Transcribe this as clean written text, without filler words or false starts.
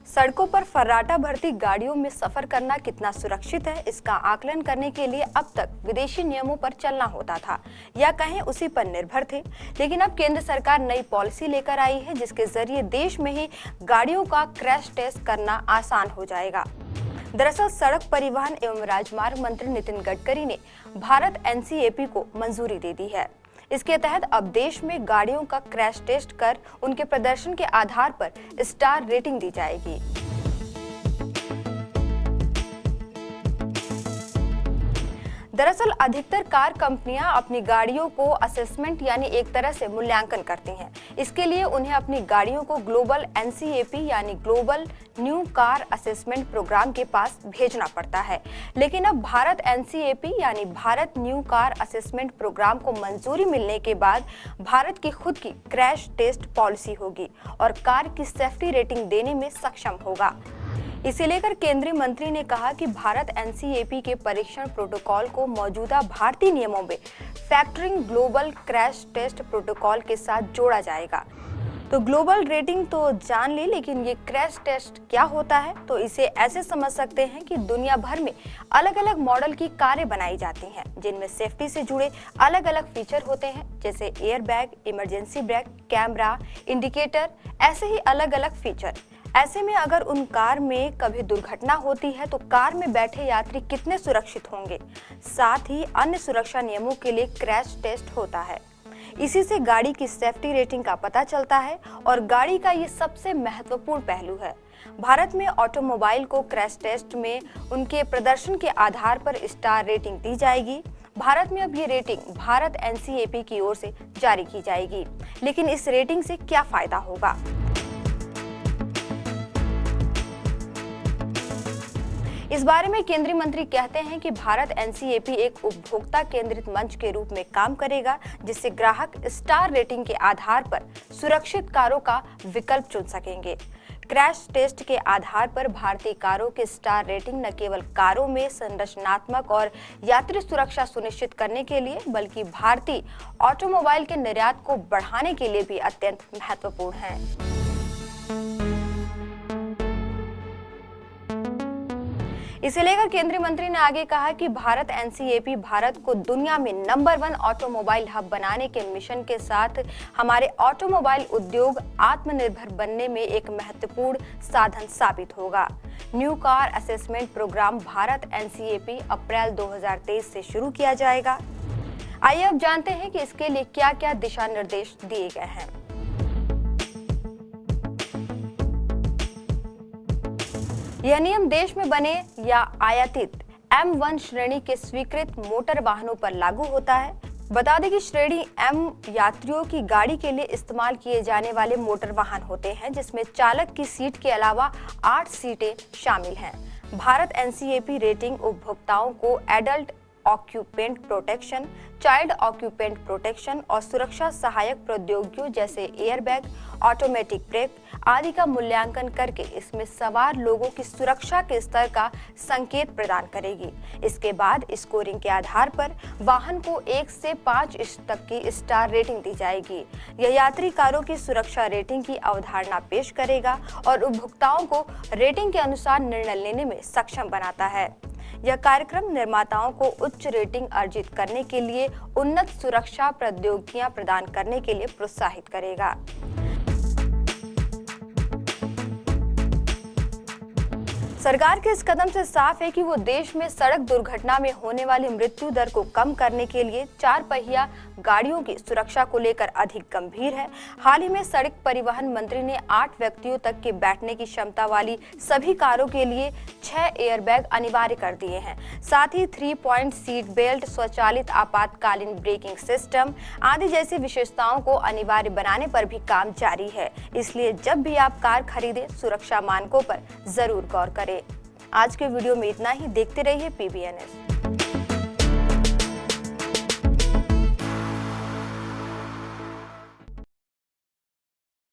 सड़कों पर फर्राटा भरती गाड़ियों में सफर करना कितना सुरक्षित है, इसका आकलन करने के लिए अब तक विदेशी नियमों पर चलना होता था या कहें उसी पर निर्भर थे। लेकिन अब केंद्र सरकार नई पॉलिसी लेकर आई है जिसके जरिए देश में ही गाड़ियों का क्रैश टेस्ट करना आसान हो जाएगा। दरअसल सड़क परिवहन एवं राजमार्ग मंत्री नितिन गडकरी ने भारत NCAP को मंजूरी दे दी है। इसके तहत अब देश में गाड़ियों का क्रैश टेस्ट कर उनके प्रदर्शन के आधार पर स्टार रेटिंग दी जाएगी। दरअसल अधिकतर कार कंपनियां अपनी गाड़ियों को असेसमेंट यानी एक तरह से मूल्यांकन करती हैं। इसके लिए उन्हें अपनी गाड़ियों को ग्लोबल NCAP यानी global new car assessment program के पास भेजना पड़ता है। लेकिन अब भारत NCAP यानी Bharat new car assessment program को मंजूरी मिलने के बाद भारत की खुद की क्रैश टेस्ट पॉलिसी होगी और कार की सेफ्टी रेटिंग देने में सक्षम होगा। इसे लेकर केंद्रीय मंत्री ने कहा कि भारत NCAP के परीक्षण प्रोटोकॉल को मौजूदा भारतीय नियमों में factoring global crash test protocol के साथ जोड़ा जाएगा। तो ग्लोबल रेटिंग तो जान ली, लेकिन ये क्रैश टेस्ट क्या होता है? तो इसे ऐसे समझ सकते हैं कि दुनिया भर में अलग अलग मॉडल की कारें बनाई जाती हैं जिनमें सेफ्टी से जुड़े अलग अलग फीचर होते हैं, जैसे air bag, emergency brake, camera, indicator, ऐसे ही अलग अलग फीचर। ऐसे में अगर उन कार में कभी दुर्घटना होती है तो कार में बैठे यात्री कितने सुरक्षित होंगे। साथ ही अन्य सुरक्षा नियमों के लिए क्रैश टेस्ट होता है। इसी से गाड़ी की सेफ्टी रेटिंग का पता चलता है और गाड़ी का ये सबसे महत्वपूर्ण पहलू है। भारत में ऑटोमोबाइल को क्रैश टेस्ट में उनके प्रदर्शन के आधार पर स्टार रेटिंग दी जाएगी। भारत में अब ये रेटिंग भारत NCAP की ओर से जारी की जाएगी। लेकिन इस रेटिंग से क्या फायदा होगा? इस बारे में केंद्रीय मंत्री कहते हैं कि भारत NCAP एक उपभोक्ता केंद्रित मंच के रूप में काम करेगा, जिससे ग्राहक स्टार रेटिंग के आधार पर सुरक्षित कारों का विकल्प चुन सकेंगे। क्रैश टेस्ट के आधार पर भारतीय कारों के स्टार रेटिंग न केवल कारों में संरचनात्मक और यात्री सुरक्षा सुनिश्चित करने के लिए, बल्कि भारतीय ऑटोमोबाइल के निर्यात को बढ़ाने के लिए भी अत्यंत महत्वपूर्ण है। इसे लेकर केंद्रीय मंत्री ने आगे कहा कि भारत NCAP भारत को दुनिया में नंबर 1 ऑटोमोबाइल हब बनाने के मिशन के साथ हमारे ऑटोमोबाइल उद्योग आत्मनिर्भर बनने में एक महत्वपूर्ण साधन साबित होगा। New car assessment program Bharat NCAP April 2023 से शुरू किया जाएगा। आइए अब जानते हैं कि इसके लिए क्या-क्या दिशा निर्देश दिए गए हैं। यह नियम देश में बने या आयातित M1 श्रेणी के स्वीकृत मोटर वाहनों पर लागू होता है। बता दें कि श्रेणी M यात्रियों की गाड़ी के लिए इस्तेमाल किए जाने वाले मोटर वाहन होते हैं, जिसमें चालक की सीट के अलावा 8 सीटें शामिल हैं। भारत NCAP रेटिंग उपभोक्ताओं को adult occupant protection, child occupant protection और सुरक्षा सहायक प्रौद्योगिकियों जैसे एयरबैग, ऑटोमेटिक ब्रेक आदि का मूल्यांकन करके इसमें सवार लोगों की सुरक्षा के स्तर का संकेत प्रदान करेगी। इसके बाद स्कोरिंग के आधार पर वाहन को 1 से 5 तक की स्टार रेटिंग दी जाएगी। यह यात्री कारों की सुरक्षा रेटिंग की अवधारणा पेश करेगा और उपभोक्ताओं को रेटिंग के अनुसार निर्णय लेने में सक्षम बनाता है। यह कार्यक्रम निर्माताओं को उच्च रेटिंग अर्जित करने के लिए उन्नत सुरक्षा प्रौद्योगिकियां प्रदान करने के लिए प्रोत्साहित करेगा। सरकार के इस कदम से साफ है कि वो देश में सड़क दुर्घटना में होने वाली मृत्यु दर को कम करने के लिए 4 पहिया गाड़ियों की सुरक्षा को लेकर अधिक गंभीर है। हाल ही में सड़क परिवहन मंत्री ने 8 व्यक्तियों तक के बैठने की क्षमता वाली सभी कारों के लिए 6 एयरबैग अनिवार्य कर दिए हैं। साथ ही 3 पॉइंट सीट बेल्ट, स्वचालित आपातकालीन ब्रेकिंग सिस्टम आदि जैसी विशेषताओं को अनिवार्य बनाने पर भी काम जारी है। इसलिए जब भी आप कार खरीदें, सुरक्षा मानकों पर जरूर गौर करें। आज के वीडियो में इतना ही। देखते रहिए PBNS।